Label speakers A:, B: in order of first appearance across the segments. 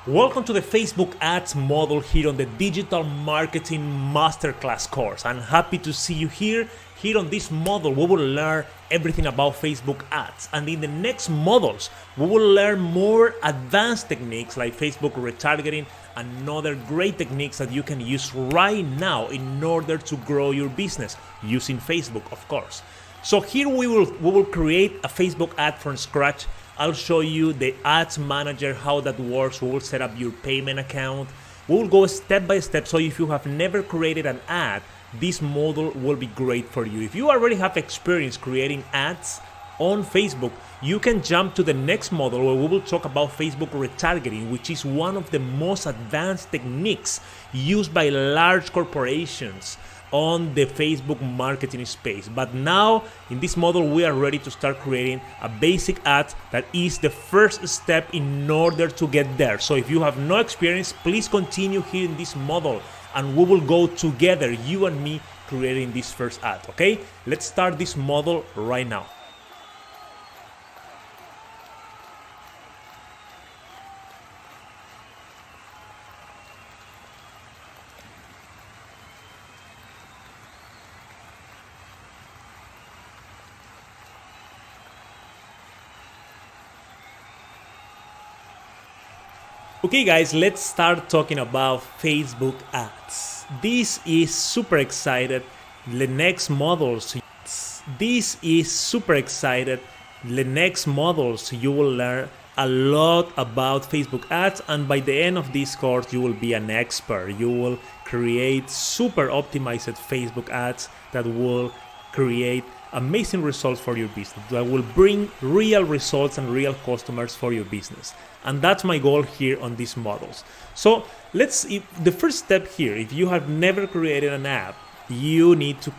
A: Welcome to the Facebook ads model here on the Digital Marketing Masterclass course. I'm happy to see you here. Here on this model, we will learn everything about Facebook ads. And in the next models, we will learn more advanced techniques like Facebook retargeting and other great techniques that you can use right now in order to grow your business using Facebook, of course. So here we will create a Facebook ad from scratch. I'll show you the ads manager, how that works. We will set up your payment account. We will go step by step. So if you have never created an ad, this model will be great for you. If you already have experience creating ads on Facebook, you can jump to the next model where we will talk about Facebook retargeting, which is one of the most advanced techniques used by large corporations on the Facebook marketing space. But now in this model, we are ready to start creating a basic ad that is the first step in order to get there. So if you have no experience, please continue here in this model and we will go together, you and me, creating this first ad. Okay, let's start this model right now. Okay guys, let's start talking about Facebook ads. This is super excited. The next models. This is super excited. The next models you will learn a lot about Facebook ads, and by the end of this course you will be an expert. You will create super optimized Facebook ads that will create amazing results for your business, that will bring real results and real customers for your business. And that's my goal here on these models. So the first step here, if you have never created an app, you need to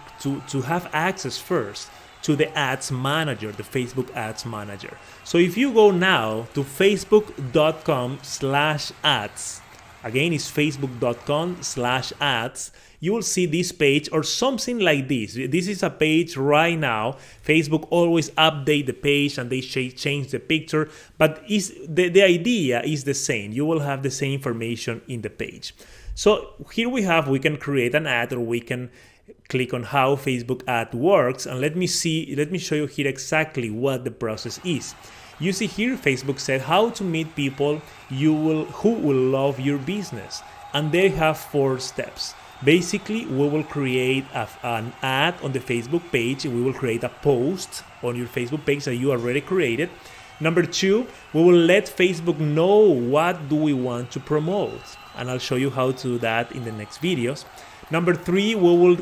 A: have access first to the ads manager, the Facebook ads manager. So if you go now to facebook.com/ads, again, it's facebook.com/ads, you will see this page or something like this. This is a page right now. Facebook always update the page and they change the picture, but the idea is the same. You will have the same information in the page. So here we can create an ad, or we can click on how Facebook ad works. And let me show you here exactly what the process is. You see here, Facebook said how to meet people who will love your business. And they have 4 steps. Basically, we will create an ad on the Facebook page. We will create a post on your Facebook page that you already created. Number 2, we will let Facebook know what do we want to promote. And I'll show you how to do that in the next videos. Number 3, we will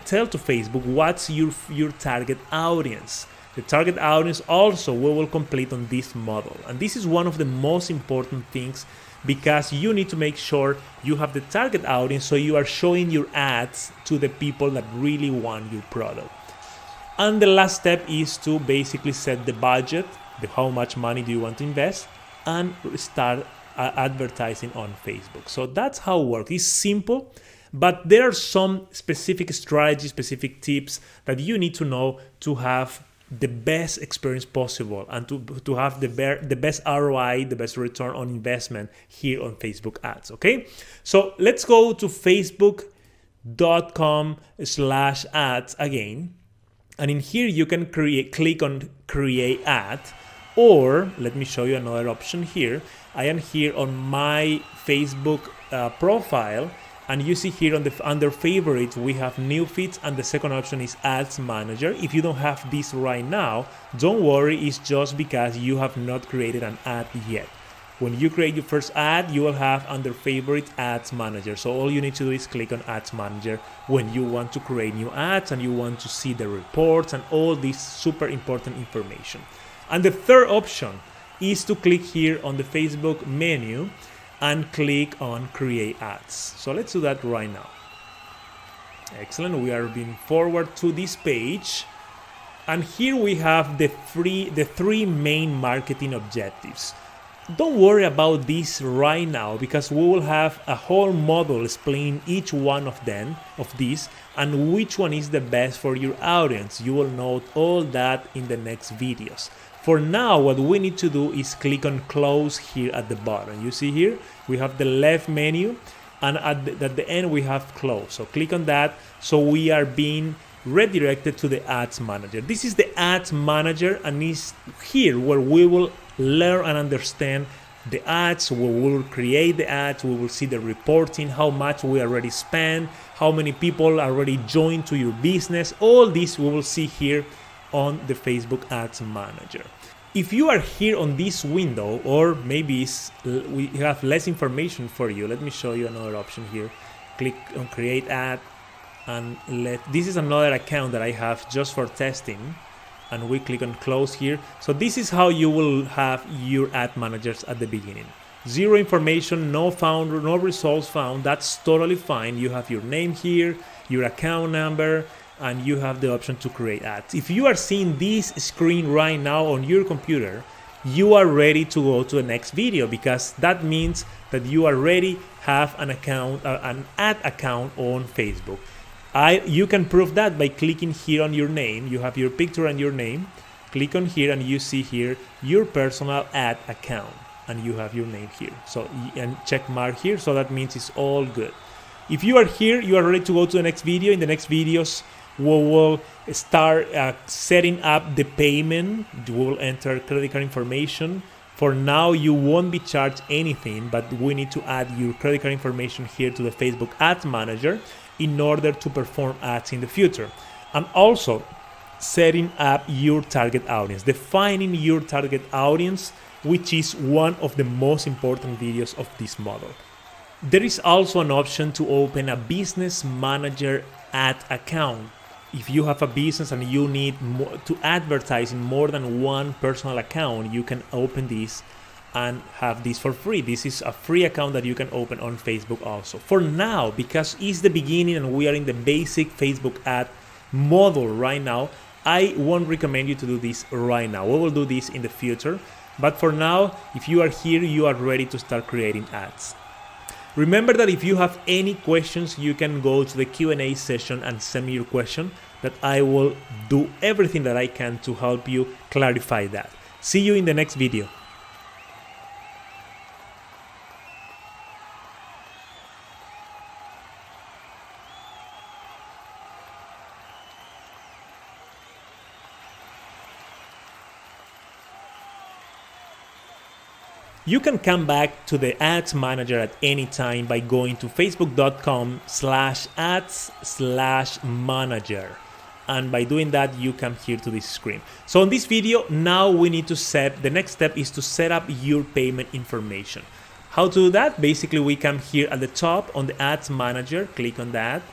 A: tell to Facebook what's your target audience. The target audience also we will complete on this model. And this is one of the most important things, because you need to make sure you have the target audience, so you are showing your ads to the people that really want your product. And the last step is to basically set the budget, how much money do you want to invest, and start advertising on Facebook. So that's how it works. It's simple, but there are some specific strategies, specific tips that you need to know to have the best experience possible and to have the best ROI, the best return on investment here on Facebook ads. Okay, so let's go to facebook.com/ads again, and in here you can click on create ad, or let me show you another option here. I am here on my Facebook profile. And you see here under favorites, we have new feeds, and the second option is ads manager. If you don't have this right now, don't worry, it's just because you have not created an ad yet. When you create your first ad, you will have under favorites ads manager. So all you need to do is click on ads manager when you want to create new ads and you want to see the reports and all this super important information. And the third option is to click here on the Facebook menu and click on create ads. So let's do that right now. Excellent, we are being forward to this page. And here we have the 3 main marketing objectives. Don't worry about this right now, because we will have a whole model explaining each one of these, and which one is the best for your audience. You will know all that in the next videos. For now, what we need to do is click on close here at the bottom. You see here, we have the left menu, and at the end we have close. So click on that, so we are being redirected to the Ads Manager. This is the Ads Manager, and it's here where we will learn and understand the ads. We will create the ads, we will see the reporting, how much we already spent, how many people already joined to your business. All this we will see here on the Facebook Ads Manager. If you are here on this window, or maybe we have less information for you, let me show you another option here. Click on create ad, and this is another account that I have just for testing, and we click on close here. So this is how you will have your ad managers at the beginning. Zero information, no found, no results found. That's totally fine. You have your name here, your account number, and you have the option to create ads. If you are seeing this screen right now on your computer, you are ready to go to the next video, because that means that you already have an account, an ad account on Facebook. You can prove that by clicking here on your name. You have your picture and your name. Click on here, and you see here your personal ad account, and you have your name here. So, and check mark here, so that means it's all good. If you are here, you are ready to go to the next video. In the next videos, we will start setting up the payment. We will enter credit card information. For now, you won't be charged anything, but we need to add your credit card information here to the Facebook Ads Manager in order to perform ads in the future. And also setting up your target audience, defining your target audience, which is one of the most important videos of this model. There is also an option to open a business manager ad account. If you have a business and you need to advertise in more than one personal account, you can open this and have this for free. This is a free account that you can open on Facebook also. For now, because it's the beginning and we are in the basic Facebook ad model right now, I won't recommend you to do this right now. We will do this in the future. But for now, if you are here, you are ready to start creating ads. Remember that if you have any questions, you can go to the Q&A session and send me your question, that I will do everything that I can to help you clarify that. See you in the next video. You can come back to the Ads Manager at any time by going to facebook.com/ads/manager. And by doing that, you come here to this screen. So on this video, now we need to the next step is to set up your payment information. How to do that? Basically, we come here at the top on the Ads Manager, click on that,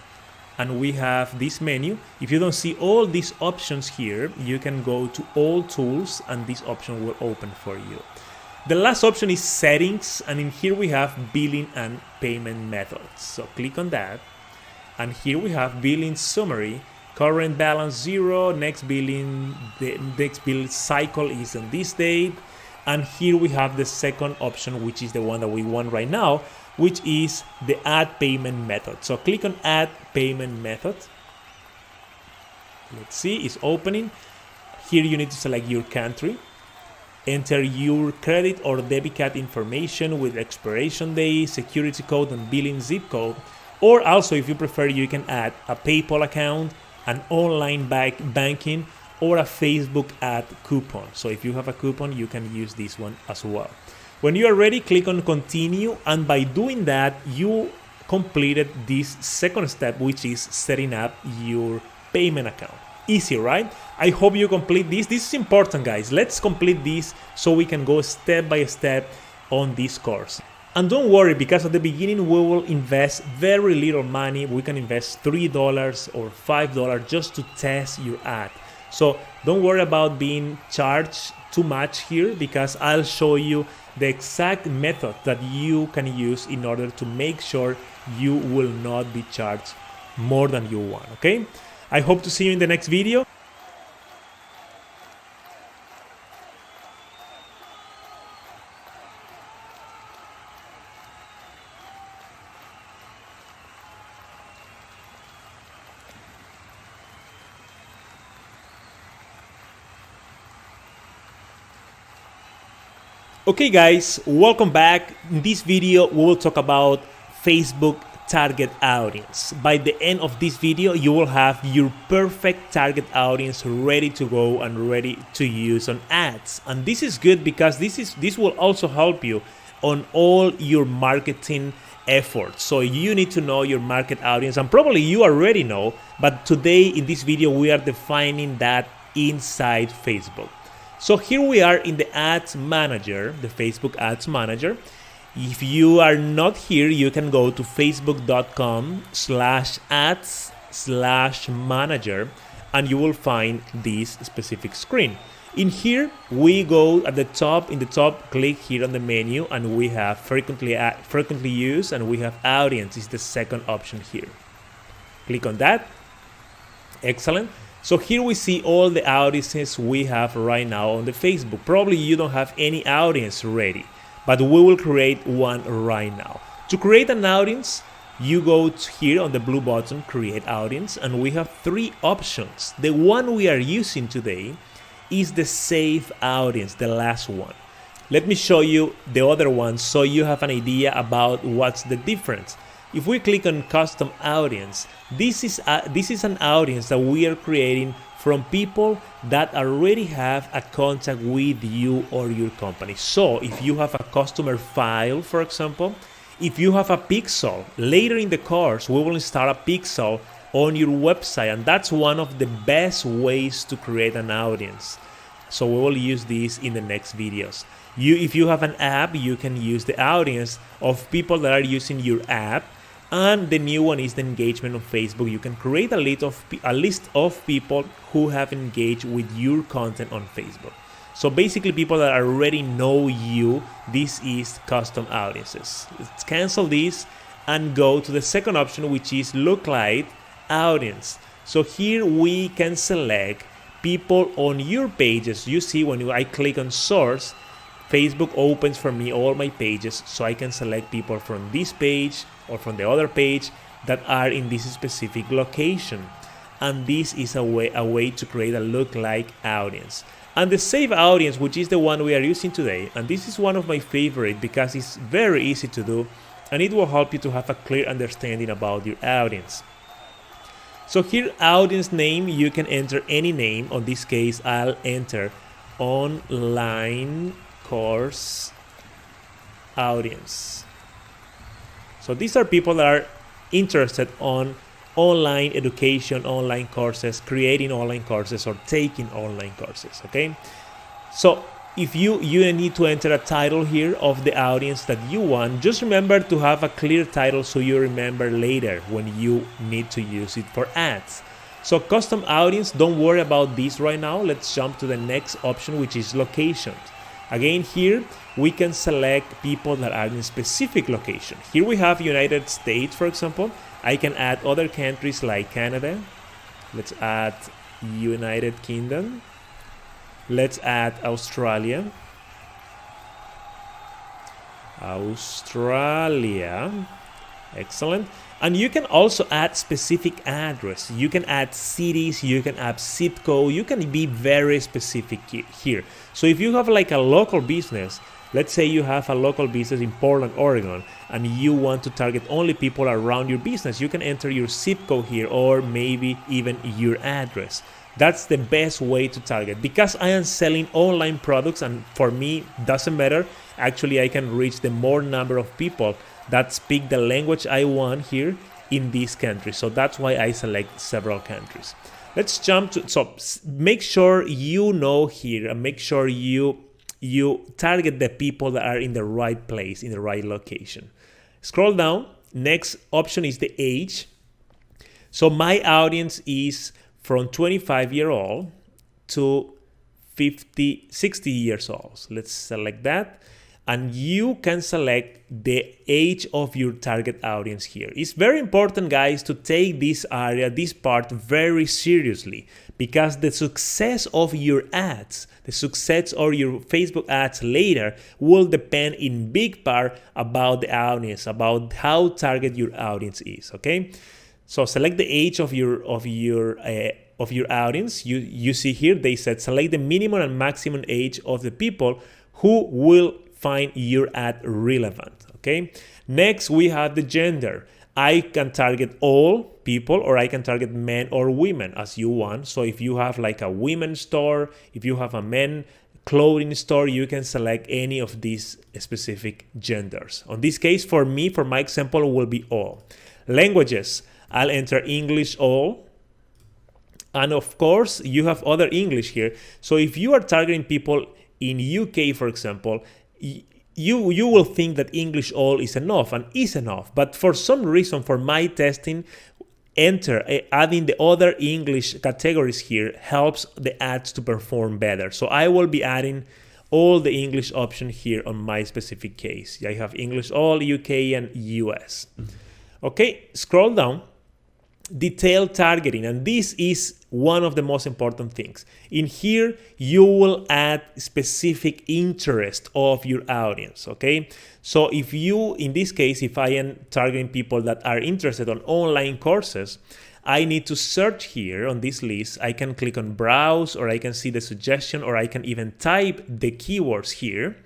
A: and we have this menu. If you don't see all these options here, you can go to all tools, and this option will open for you. The last option is settings, and in here we have billing and payment methods. So click on that, and here we have billing summary, current balance 0, next billing, the next bill cycle is on this date, and here we have the second option, which is the one that we want right now, which is the add payment method. So click on add payment method. Let's see, it's opening. Here you need to select your country. Enter your credit or debit card information with expiration date, security code, and billing zip code. Or also, if you prefer, you can add a PayPal account, an online banking, or a Facebook ad coupon. So if you have a coupon, you can use this one as well. When you are ready, click on continue, and by doing that, you completed this second step, which is setting up your payment account. Easy, right? I hope you complete this. This is important, guys. Let's complete this so we can go step by step on this course. And don't worry, because at the beginning we will invest very little money. We can invest $3 or $5 just to test your ad. So don't worry about being charged too much here, because I'll show you the exact method that you can use in order to make sure you will not be charged more than you want, okay? I hope to see you in the next video. Okay guys, welcome back. In this video we will talk about Facebook target audience. By the end of this video you will have your perfect target audience ready to go and ready to use on ads. And this is good because this will also help you on all your marketing efforts. So you need to know your market audience, and probably you already know, but today in this video we are defining that inside Facebook. So here we are in the Ads Manager, the Facebook Ads Manager. If you are not here, you can go to facebook.com/ads/manager and you will find this specific screen. In here, we go at the top, in the top, click here on the menu and we have frequently used and we have audience is the second option here. Click on that. Excellent. So here we see all the audiences we have right now on the Facebook. Probably you don't have any audience ready, but we will create one right now. To create an audience, you go to here on the blue button, create audience, and we have three options. The one we are using today is the save audience, the last one. Let me show you the other one so you have an idea about what's the difference. If we click on custom audience, this is an audience that we are creating from people that already have a contact with you or your company. So if you have a customer file, for example, if you have a pixel, later in the course we will install a pixel on your website, and that's one of the best ways to create an audience. So we will use this in the next videos. If you have an app, you can use the audience of people that are using your app. And the new one is the engagement on Facebook. You can create a list of people who have engaged with your content on Facebook. So basically people that already know you, this is custom audiences. Let's cancel this and go to the second option, which is lookalike audience. So here we can select people on your pages. You see when I click on source, Facebook opens for me all my pages, so I can select people from this page or from the other page that are in this specific location. And this is a way to create a lookalike audience. And the save audience, which is the one we are using today, and this is one of my favorite because it's very easy to do and it will help you to have a clear understanding about your audience. So here, audience name, you can enter any name. On this case, I'll enter online course audience. So these are people that are interested on online education, online courses, creating online courses or taking online courses, okay? So if you need to enter a title here of the audience that you want, just remember to have a clear title so you remember later when you need to use it for ads. So custom audience, don't worry about this right now. Let's jump to the next option, which is locations. Again, here we can select people that are in a specific location. Here we have United States, for example. I can add other countries like Canada. Let's add United Kingdom. Let's add Australia. Excellent. And you can also add specific address. You can add cities, you can add zip code, you can be very specific here. So if you have like a local business, let's say you have a local business in Portland, Oregon, and you want to target only people around your business, you can enter your zip code here or maybe even your address. That's the best way to target because I am selling online products, and for me, doesn't matter. Actually, I can reach the more number of people that speak the language I want here in this country. So that's why I select several countries. Let's jump to, so make sure you know here and make sure you target the people that are in the right place, in the right location. Scroll down. Next option is the age. So my audience is from 25-year-old to 60 years old. Let's select that. And you can select the age of your target audience here. It's very important, guys, to take this area, this part very seriously, because the success of your ads, the success of your Facebook ads later will depend in big part about the audience, about how target your audience is, okay? So select the age of your audience. You see here, they said select the minimum and maximum age of the people who will find your ad relevant. Okay. Next, we have the gender. I can target all people, or I can target men or women as you want. So if you have like a women's store, if you have a men clothing store, you can select any of these specific genders. On this case, for me, for my example, will be all. Languages, I'll enter English all. And of course, you have other English here. So if you are targeting people in UK, for example, you will think that English all is enough, and is enough. But for some reason, for my testing, adding the other English categories here helps the ads to perform better. So I will be adding all the English option here on my specific case. I have English all, UK, and US. Okay, scroll down. Detailed targeting, and this is one of the most important things. In here, you will add specific interest of your audience, okay? So if you, in this case, if I am targeting people that are interested on online courses, I need to search here on this list. I can click on browse, or I can see the suggestion, or I can even type the keywords here.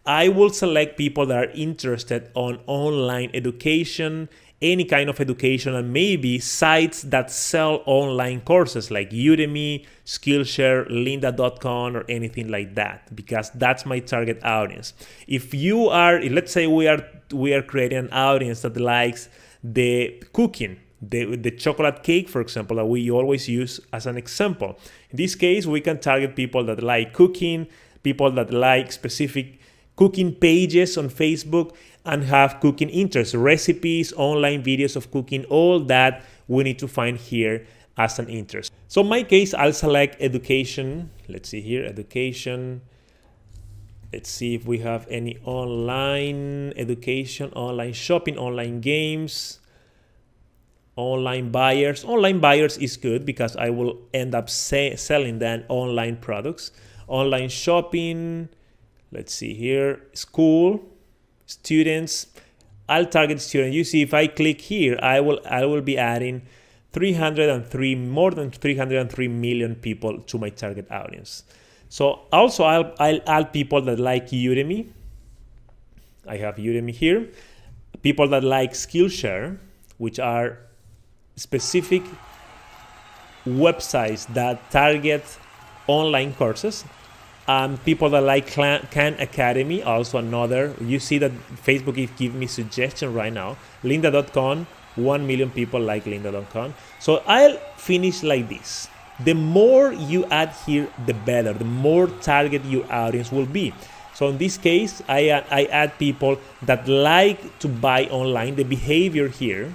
A: I will select people that are interested on online education, any kind of education, and maybe sites that sell online courses like Udemy, Skillshare, lynda.com, or anything like that, because that's my target audience. If you are, let's say we are creating an audience that likes the cooking, the chocolate cake, for example, that we always use as an example. In this case, we can target people that like cooking, people that like specific cooking pages on Facebook and have cooking interests, recipes, online videos of cooking, all that we need to find here as an interest. So in my case, I'll select education. Let's see here, education. Let's see if we have any online education, online shopping, online games, online buyers. Online buyers is good because I will end up selling then online products. Online shopping. Let's see here, school, students. I'll target students. You see, if I click here, I will be adding more than 303 million people to my target audience. So also I'll add people that like Udemy. I have Udemy here. People that like Skillshare, which are specific websites that target online courses. People that like Khan Academy, also another. You see that Facebook is giving me suggestion right now. Lynda.com, 1 million people like Lynda.com. So I'll finish like this. The more you add here, the better. The more target your audience will be. So in this case, I add people that like to buy online. The behavior here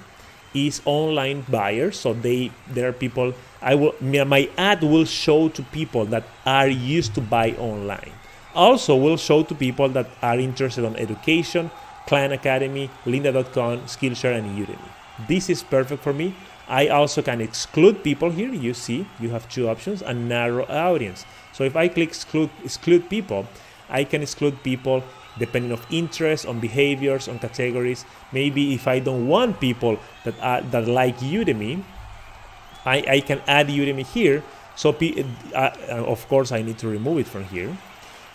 A: is online buyers. So there are people. My ad will show to people that are used to buy online. Also will show to people that are interested in education, Khan Academy, lynda.com, Skillshare, and Udemy. This is perfect for me. I also can exclude people here. You see, you have two options, a narrow audience. So if I click exclude people, I can exclude people depending on interest, on behaviors, on categories. Maybe if I don't want people that like Udemy, I can add Udemy here. So of course I need to remove it from here.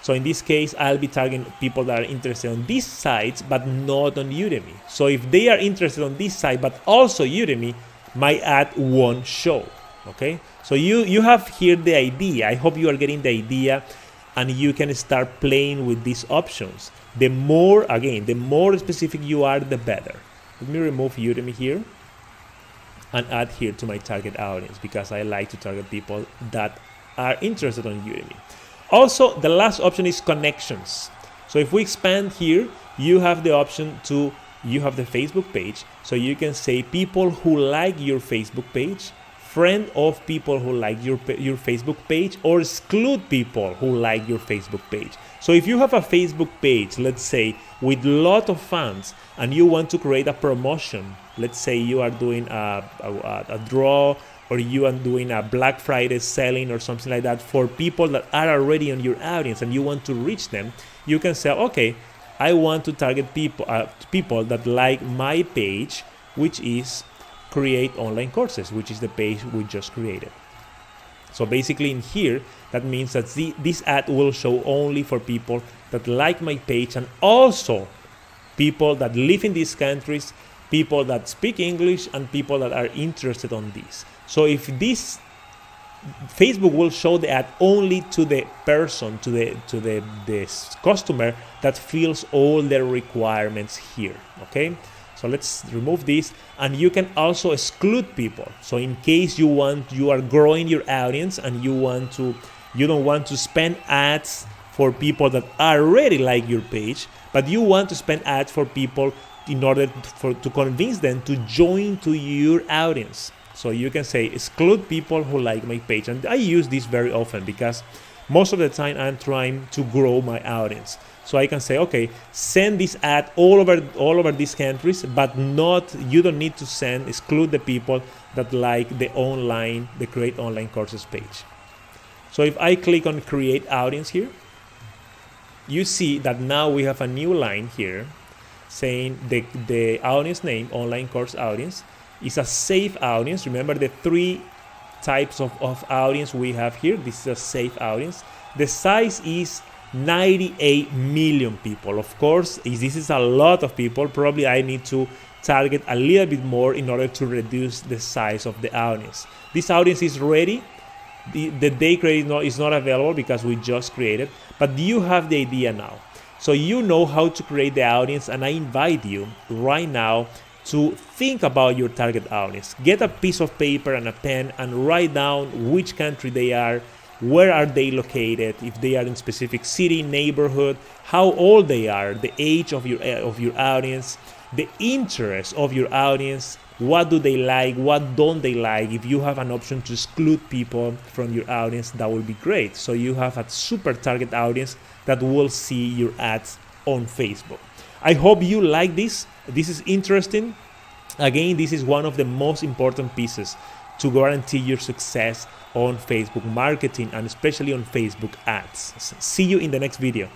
A: So in this case, I'll be targeting people that are interested on these sites but not on Udemy. So if they are interested on this site but also Udemy, my ad won't show. Okay, so you have here the idea. I hope you are getting the idea, and you can start playing with these options. The more specific you are, the better. Let me remove Udemy here and add here to my target audience, because I like to target people that are interested on Udemy. Also, the last option is connections. So if we expand here, you have the option you have the Facebook page. So you can say people who like your Facebook page, friend of people who like your Facebook page, or exclude people who like your Facebook page. So if you have a Facebook page, let's say, with a lot of fans, and you want to create a promotion, let's say you are doing a draw, or you are doing a Black Friday selling or something like that for people that are already on your audience and you want to reach them, you can say, okay, I want to target people that like my page, which is create online courses, which is the page we just created. So basically in here, that means that this ad will show only for people that like my page, and also people that live in these countries, people that speak English, and people that are interested on this. So if this, Facebook will show the ad only to the person, to the customer that fills all their requirements here. Okay, so let's remove this, and you can also exclude people. So in case you are growing your audience and you don't want to spend ads for people that already like your page, but you want to spend ads for people in order to convince them to join to your audience. So you can say exclude people who like my page, and I use this very often because most of the time I'm trying to grow my audience. So I can say, okay, send this ad all over these countries, but you don't need to exclude the people that like the Create Online Courses page. So if I click on Create Audience here, you see that now we have a new line here saying the audience name, Online Course Audience, is a safe audience. Remember the 3 types of audience we have here. This is a safe audience. The size is 98 million people. Of course, this is a lot of people. Probably I need to target a little bit more in order to reduce the size of the audience. This audience is ready. The day credit is not available because we just created, but you have the idea now. So you know how to create the audience, and I invite you right now to think about your target audience. Get a piece of paper and a pen and write down which country they are, where are they located, if they are in specific city, neighborhood, how old they are, the age of your audience, the interest of your audience, what do they like, what don't they like. If you have an option to exclude people from your audience, that will be great. So you have a super target audience that will see your ads on Facebook. I hope you like this. This is interesting. Again, this is one of the most important pieces to guarantee your success on Facebook marketing, and especially on Facebook ads. See you in the next video.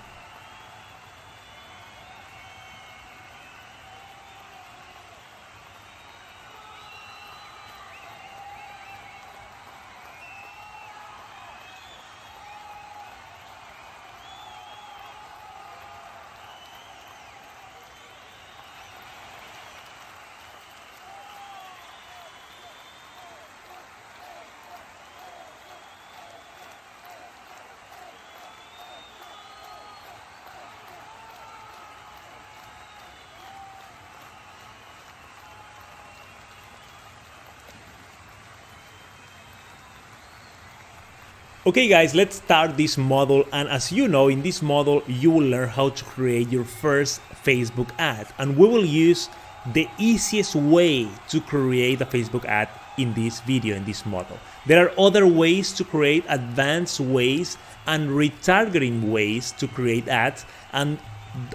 A: Okay guys, let's start this model, and as you know, in this model you will learn how to create your first Facebook ad, and we will use the easiest way to create a Facebook ad in this video, in this model. There are other ways to create, advanced ways and retargeting ways to create ads, and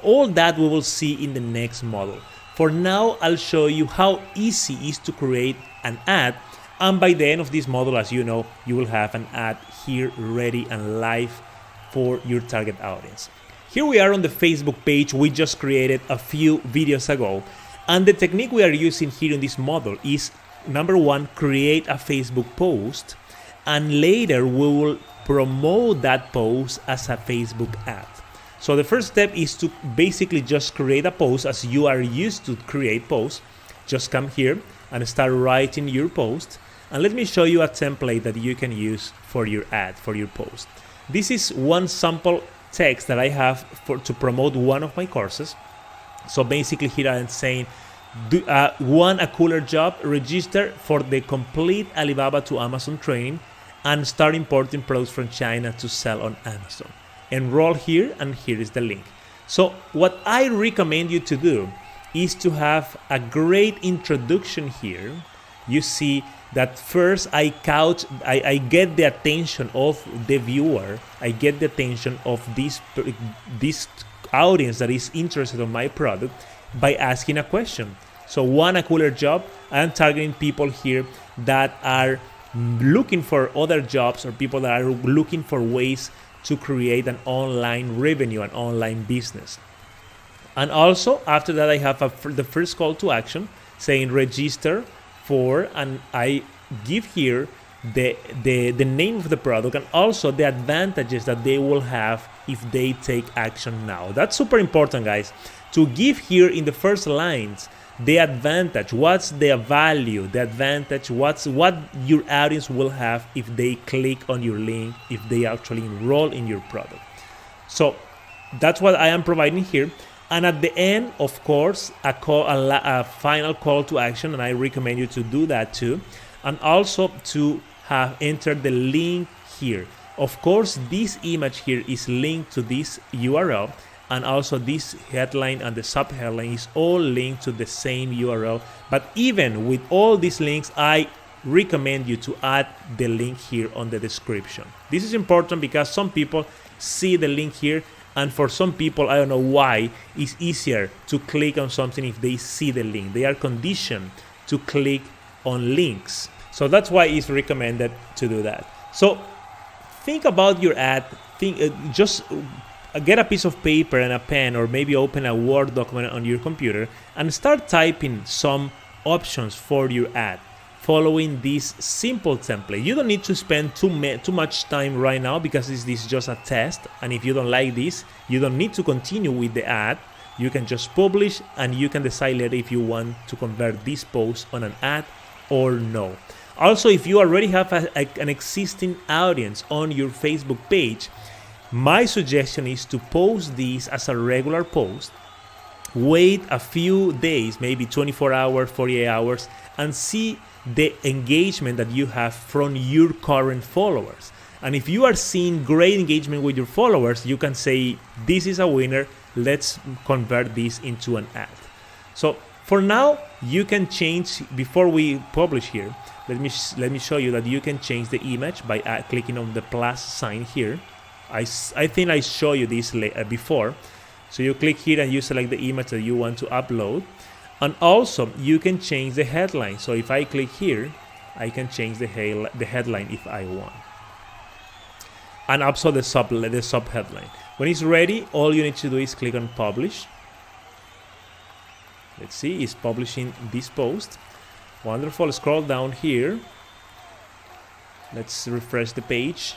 A: all that we will see in the next model. For now, I'll show you how easy it is to create an ad, and by the end of this model, as you know, you will have an ad here ready and live for your target audience. Here we are on the Facebook page we just created a few videos ago, and the technique we are using here in this model is, number one, create a Facebook post, and later we will promote that post as a Facebook ad. So the first step is to basically just create a post as you are used to create posts. Just come here and start writing your post. And let me show you a template that you can use for your ad, for your post. This is one sample text that I have to promote one of my courses. So basically here I am saying, want a cooler job? Register for the complete Alibaba to Amazon training and start importing products from China to sell on Amazon. Enroll here, and here is the link. So what I recommend you to do is to have a great introduction here. You see that first I get the attention of the viewer, I get the attention of this audience that is interested in my product by asking a question. So want a cooler job? I am targeting people here that are looking for other jobs, or people that are looking for ways to create an online revenue, an online business. And also after that I have the first call to action saying register for, and I give here the name of the product and also the advantages that they will have if they take action now. That's super important, guys, to give here in the first lines the advantage, what's the value, the advantage, what your audience will have if they click on your link, if they actually enroll in your product. So that's what I am providing here. And at the end, of course, a final call to action, and I recommend you to do that too, and also to have entered the link here. Of course, this image here is linked to this URL, and also this headline and the sub-headline is all linked to the same URL. But even with all these links, I recommend you to add the link here on the description. This is important because some people see the link here, and for some people, I don't know why, it's easier to click on something if they see the link. They are conditioned to click on links. So that's why it's recommended to do that. So think about your ad. Just get a piece of paper and a pen, or maybe open a Word document on your computer and start typing some options for your ad, following this simple template. You don't need to spend too much time right now because this is just a test, and if you don't like this, you don't need to continue with the ad. You can just publish, and you can decide later if you want to convert this post on an ad or no. Also, if you already have an existing audience on your Facebook page, my suggestion is to post this as a regular post, wait a few days, maybe 24 hours, 48 hours, and see the engagement that you have from your current followers. And if you are seeing great engagement with your followers, you can say, this is a winner, let's convert this into an ad. So for now, you can change, before we publish here, let me show you that you can change the image by clicking on the plus sign here. I think I showed you this before. So you click here and you select the image that you want to upload. And also you can change the headline. So if I click here, I can change the headline if I want. And also the sub headline. When it's ready, all you need to do is click on publish. Let's see, it's publishing this post. Wonderful. Scroll down here. Let's refresh the page.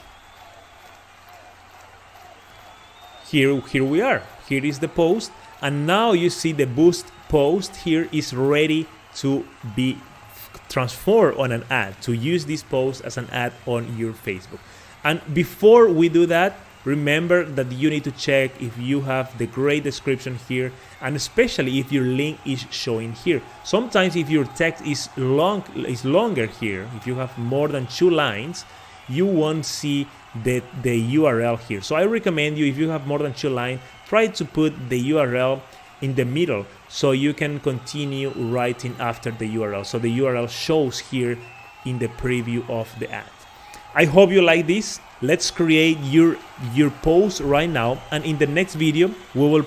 A: Here we are. Here is the post, and now you see the boost post here is ready to be transformed on an ad, to use this post as an ad on your Facebook. And before we do that, remember that you need to check if you have the great description here, and especially if your link is showing here. Sometimes if your text is longer here, if you have more than 2 lines, you won't see the URL here. So I recommend you, if you have more than 2 lines, try to put the URL in the middle so you can continue writing after the URL. So the URL shows here in the preview of the ad. I hope you like this. Let's create your post right now, and in the next video we will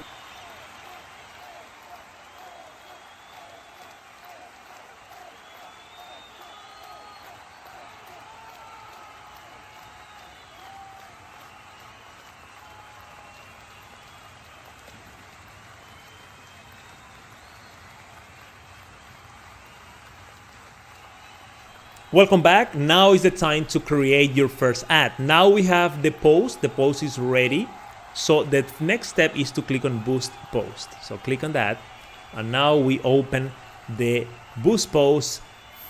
A: Welcome back. Now is the time to create your first ad. Now we have the post. The post is ready. So the next step is to click on Boost Post. So click on that. And now we open the Boost Post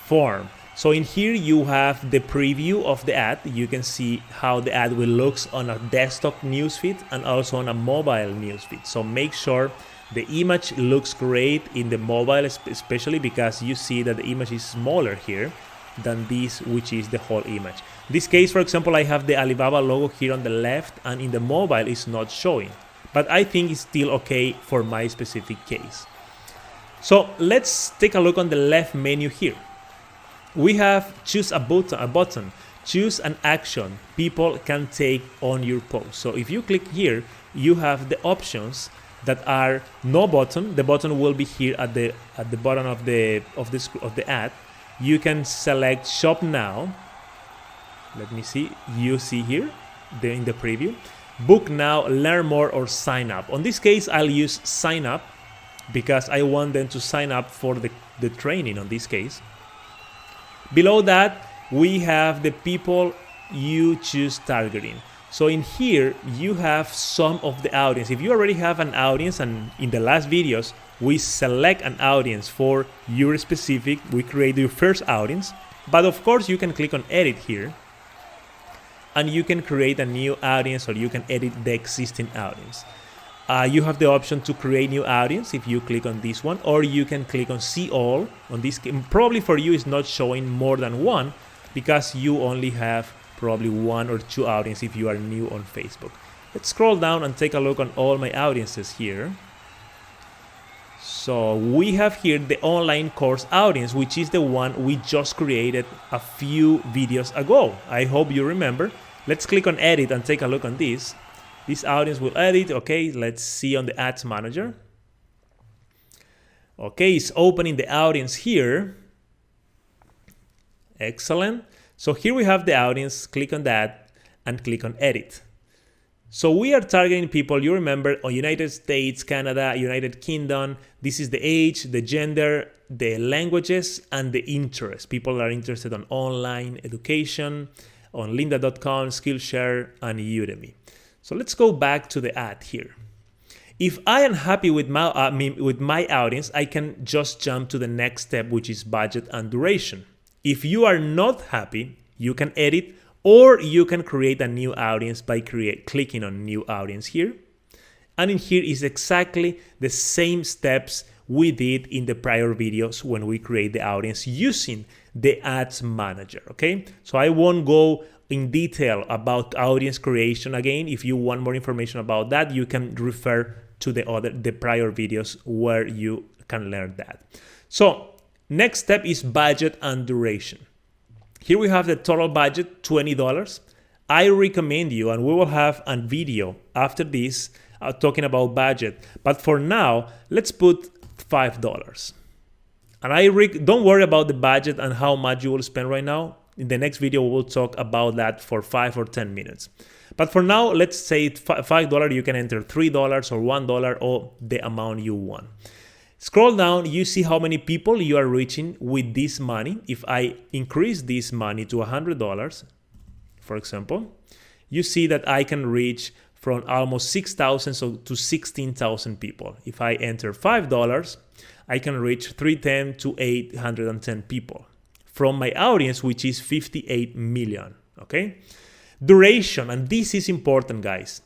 A: form. So in here you have the preview of the ad. You can see how the ad will look on a desktop newsfeed and also on a mobile newsfeed. So make sure the image looks great in the mobile, especially because you see that the image is smaller here than this, which is the whole image. In this case, for example, I have the Alibaba logo here on the left, and in the mobile it's not showing, but I think it's still okay for my specific case. So let's take a look on the left menu here. We have choose a button, choose an action people can take on your post. So if you click here, you have the options that are no button. The button will be here at the bottom of the ad. You can select shop now. Let me see. You see here in the preview. Book now, learn more, or sign up. On this case, I'll use sign up because I want them to sign up for the training on this case. Below that, we have the people you choose targeting. So in here, you have some of the audience. If you already have an audience, and in the last videos, we select an audience for your specific, we create your first audience. But of course, you can click on edit here, and you can create a new audience, or you can edit the existing audience. You have the option to create new audience if you click on this one, or you can click on see all. On this, probably for you, it's not showing more than one because you only have probably one or two audience if you are new on Facebook. Let's scroll down and take a look on all my audiences here. So we have here the online course audience, which is the one we just created a few videos ago. I hope you remember. Let's click on edit and take a look on this. This audience will edit. Okay, let's see on the ads manager. Okay, it's opening the audience here. Excellent. So here we have the audience. Click on that and click on edit. So we are targeting people, you remember, on United States, Canada, United Kingdom. This is the age, the gender, the languages, and the interest. People are interested on online education, on lynda.com, Skillshare, and Udemy. So let's go back to the ad here. If I am happy with my audience, I can just jump to the next step, which is budget and duration. If you are not happy, you can edit, or you can create a new audience by clicking on new audience here. And in here is exactly the same steps we did in the prior videos when we create the audience using the ads manager, okay? So I won't go in detail about audience creation again. If you want more information about that, you can refer to the prior videos where you can learn that. So next step is budget and duration. Here we have the total budget, $20. I recommend you, and we will have a video after this talking about budget. But for now, let's put $5. And don't worry about the budget and how much you will spend right now. In the next video, we will talk about that for 5 or 10 minutes. But for now, let's say $5. You can enter $3 or $1 or the amount you want. Scroll down, you see how many people you are reaching with this money. If I increase this money to $100, for example, you see that I can reach from almost 6,000 to 16,000 people. If I enter $5, I can reach 310 to 810 people from my audience, which is 58 million, okay? Duration, and this is important, guys.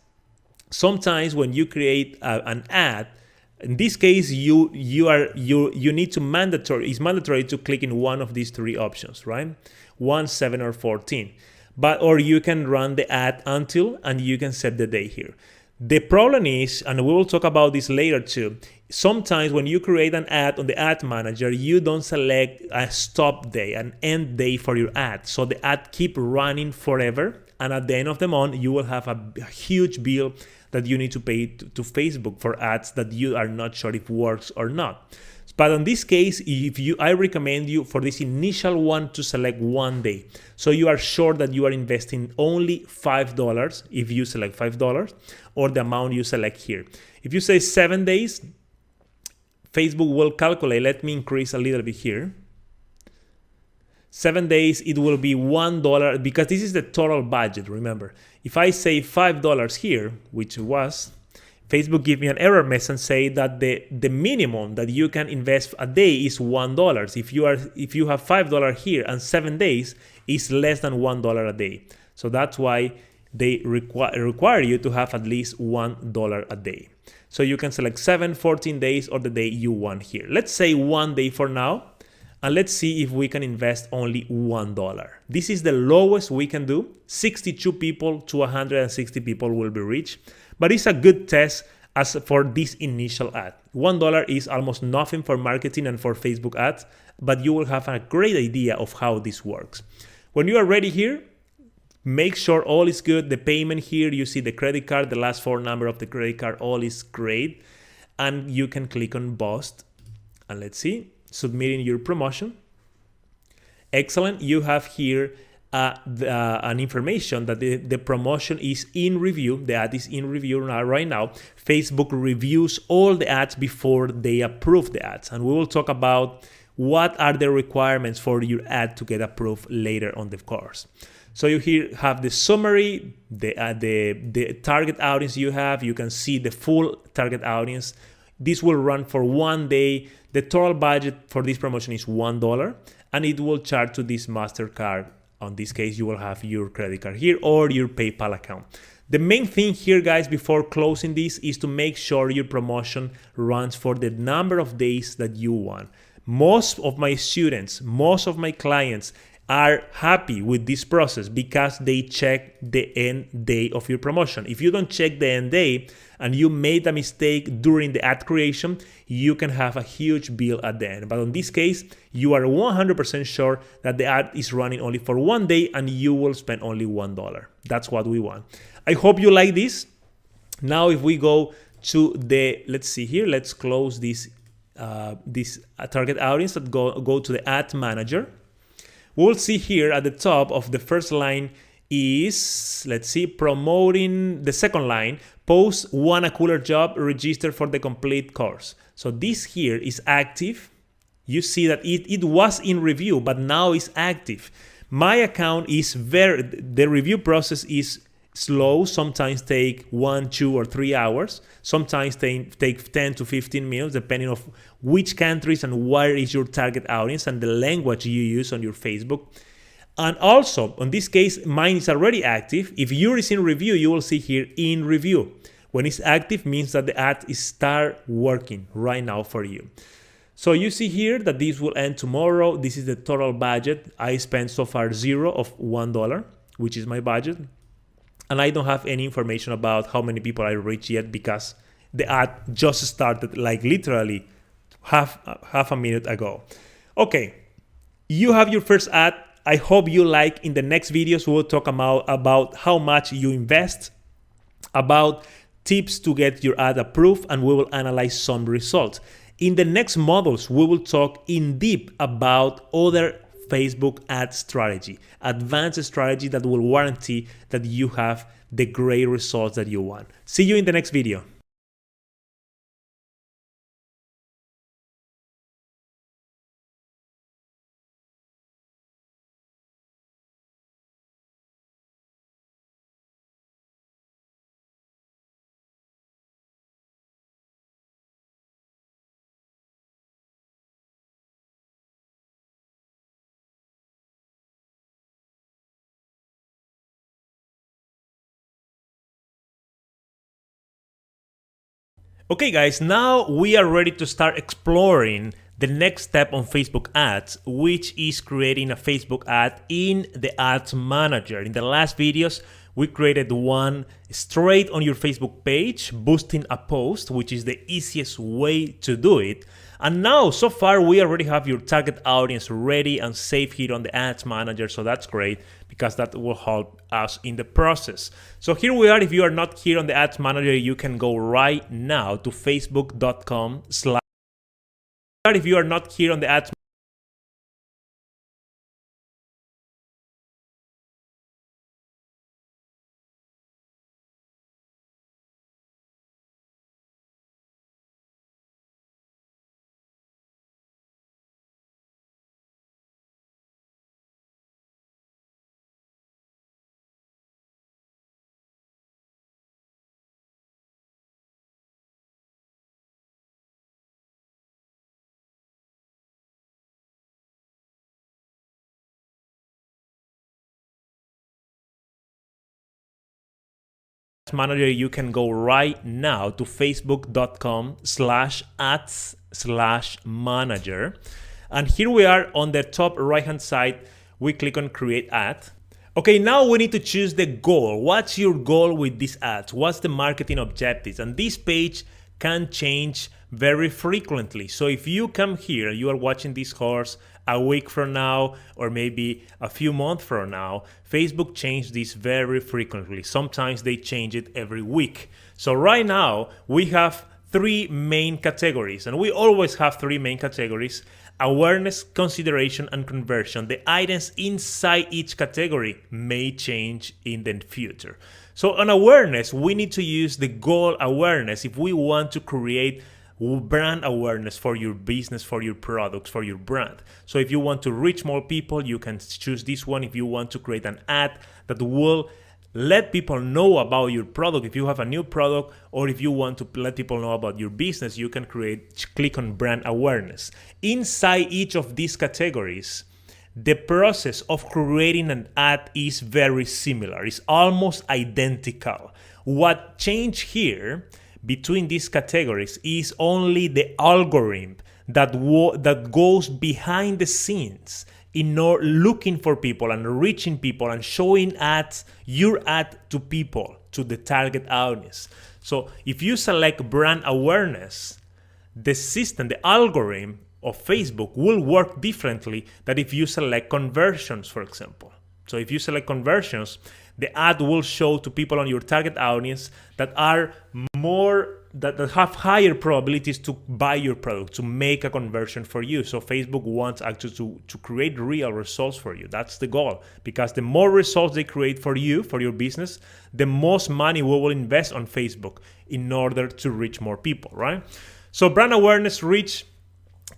A: Sometimes when you create an ad, in this case, you need to it's mandatory to click in one of these three options, right? 1, 7, or 14. Or you can run the ad until, and you can set the day here. The problem is, and we will talk about this later too, sometimes when you create an ad on the ad manager, you don't select a stop day, an end day for your ad. So the ad keep running forever. And at the end of the month, you will have a huge bill that you need to pay to Facebook for ads that you are not sure if works or not. But in this case, I recommend you for this initial one to select 1 day. So you are sure that you are investing only $5 if you select $5 or the amount you select here. If you say 7 days, Facebook will calculate. Let me increase a little bit here. 7 days, it will be $1 because this is the total budget, remember. If I say $5 here, which was, Facebook give me an error message and say that the minimum that you can invest a day is $1. If you have $5 here and 7 days, is less than $1 a day. So that's why they require you to have at least $1 a day. So you can select 7, 14 days or the day you want here. Let's say 1 day for now. And let's see if we can invest only $1. This is the lowest we can do. 62 people to 160 people will be reached. But it's a good test as for this initial ad. $1 is almost nothing for marketing and for Facebook ads, but you will have a great idea of how this works. When you are ready here, make sure all is good. The payment here, you see the credit card, the last 4 numbers of the credit card, all is great. And you can click on Boost. And let's see. Submitting your promotion. Excellent. You have here an information that the promotion is in review. The ad is in review right now. Facebook reviews all the ads before they approve the ads. And we will talk about what are the requirements for your ad to get approved later on the course. So you here have the summary, the target audience you have. You can see the full target audience. This will run for 1 day. The total budget for this promotion is $1, and it will charge to this MasterCard. On this case, you will have your credit card here or your PayPal account. The main thing here, guys, before closing this is to make sure your promotion runs for the number of days that you want. Most of my students, most of my clients are happy with this process because they check the end day of your promotion. If you don't check the end day and you made a mistake during the ad creation, you can have a huge bill at the end. But in this case, you are 100% sure that the ad is running only for 1 day and you will spend only $1. That's what we want. I hope you like this. Now, if we go to the, let's see here, let's close this target audience and go to the ad manager. We'll see here at the top of the first line is, let's see, promoting the second line, post want a cooler job, register for the complete course. So this here is active. You see that it was in review, but now it's active. My account is the review process is slow, sometimes take 1, 2, or 3 hours. Sometimes take 10 to 15 minutes, depending on which countries and where is your target audience and the language you use on your Facebook. And also, in this case, mine is already active. If yours is in review, you will see here in review. When it's active, means that the ad is start working right now for you. So you see here that this will end tomorrow. This is the total budget. I spent so far $0 of $1, which is my budget. And I don't have any information about how many people I reached yet because the ad just started like literally half a minute ago. Okay, you have your first ad. I hope you like. In the next videos, we'll talk about how much you invest, about tips to get your ad approved, and we will analyze some results. In the next modules, we will talk in depth about other Facebook ad strategy, advanced strategy that will guarantee that you have the great results that you want. See you in the next video. Okay guys, now we are ready to start exploring the next step on Facebook ads, which is creating a Facebook ad in the Ads Manager. In the last videos, we created one straight on your Facebook page, boosting a post, which is the easiest way to do it. And now, so far, we already have your target audience ready and safe here on the Ads Manager. So that's great because that will help us in the process. So here we are. If you are not here on the Ads Manager, you can go right now to facebook.com/. If you are not here on the Ads Manager, you can go right now to facebook.com/ads/manager. And here we are on the top right hand side. We click on create ad. Okay, now we need to choose the goal. What's your goal with these ads? What's the marketing objectives? And this page can change very frequently. So if you come here, you are watching this course a week from now, or maybe a few months from now, Facebook changed this very frequently. Sometimes they change it every week. So right now we have 3 main categories, and we always have 3 main categories: awareness, consideration, and conversion. The items inside each category may change in the future. So on awareness, we need to use the goal awareness if we want to create brand awareness for your business, for your products, for your brand. So if you want to reach more people, you can choose this one. If you want to create an ad that will let people know about your product, if you have a new product, or if you want to let people know about your business, you can click on brand awareness. Inside each of these categories, the process of creating an ad is very similar. It's almost identical. What changed here between these categories is only the algorithm that goes behind the scenes in looking for people and reaching people and showing your ad to people, to the target audience. So if you select brand awareness, the system, the algorithm of Facebook will work differently than if you select conversions, for example. So if you select conversions, the ad will show to people on your target audience that are that have higher probabilities to buy your product, to make a conversion for you. So Facebook wants actually to create real results for you. That's the goal, because the more results they create for you, for your business, the most money we will invest on Facebook in order to reach more people, right? So brand awareness, reach.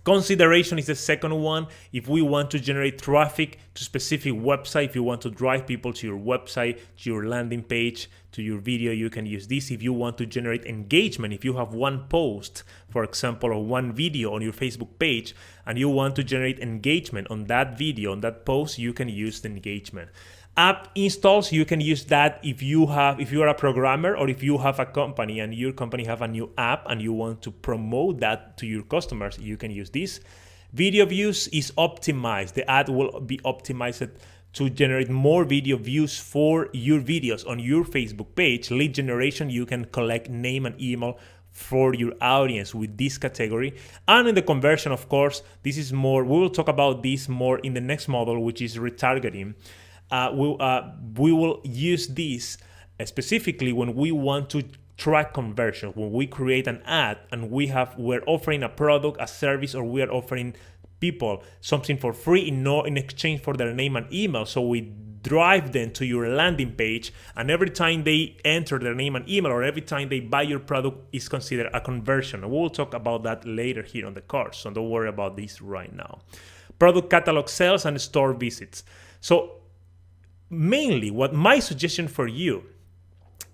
A: Consideration is the second one. If we want to generate traffic to specific website, if you want to drive people to your website, to your landing page, to your video, you can use this. If you want to generate engagement, if you have one post, for example, or one video on your Facebook page, and you want to generate engagement on that video, on that post, you can use the engagement. App installs, you can use that if you are a programmer, or if you have a company and your company have a new app and you want to promote that to your customers, you can use this. Video views is optimized. The ad will be optimized to generate more video views for your videos on your Facebook page. Lead generation, you can collect name and email for your audience with this category. And in the conversion, of course, this is more, we will talk about this more in the next model, which is retargeting. We will use this specifically when we want to track conversion, when we create an ad and we're offering a product, a service, or we are offering people something for free in exchange for their name and email. So we drive them to your landing page, and every time they enter their name and email, or every time they buy your product, is considered a conversion. And we'll talk about that later here on the course, so don't worry about this right now. Product catalog sales and store visits. So mainly what my suggestion for you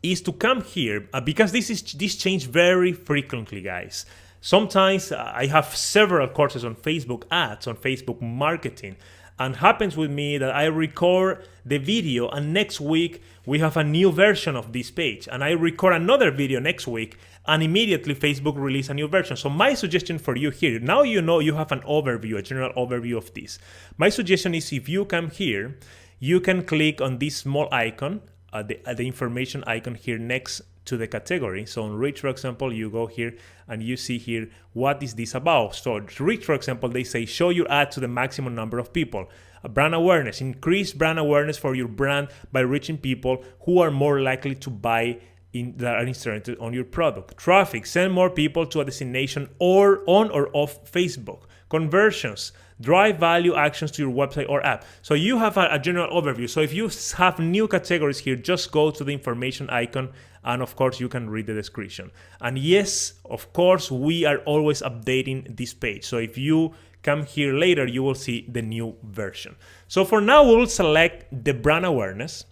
A: is to come here, because this change very frequently, guys. Sometimes I have several courses on Facebook ads, on Facebook marketing, and happens with me that I record the video and next week we have a new version of this page, and I record another video next week and immediately Facebook release a new version. So my suggestion for you here, now you know you have an overview, a general overview of this. My suggestion is, if you come here, you can click on this small icon, the information icon here next to the category. So on reach, for example, you go here and you see here, what is this about? So reach, for example, they say show your ad to the maximum number of people. Brand awareness, increase brand awareness for your brand by reaching people who are more likely to buy that are interested on your product. Traffic, send more people to a destination or on or off Facebook. Conversions, drive value actions to your website or app. So you have a general overview. So if you have new categories here, just go to the information icon, and of course you can read the description. And yes, of course, we are always updating this page. So if you come here later, you will see the new version. So for now, we will select the brand awareness.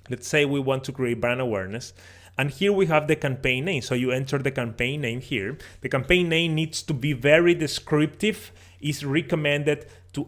A: Let's say we want to create brand awareness. And here we have the campaign name. So you enter the campaign name here. The campaign name needs to be very descriptive. It's recommended to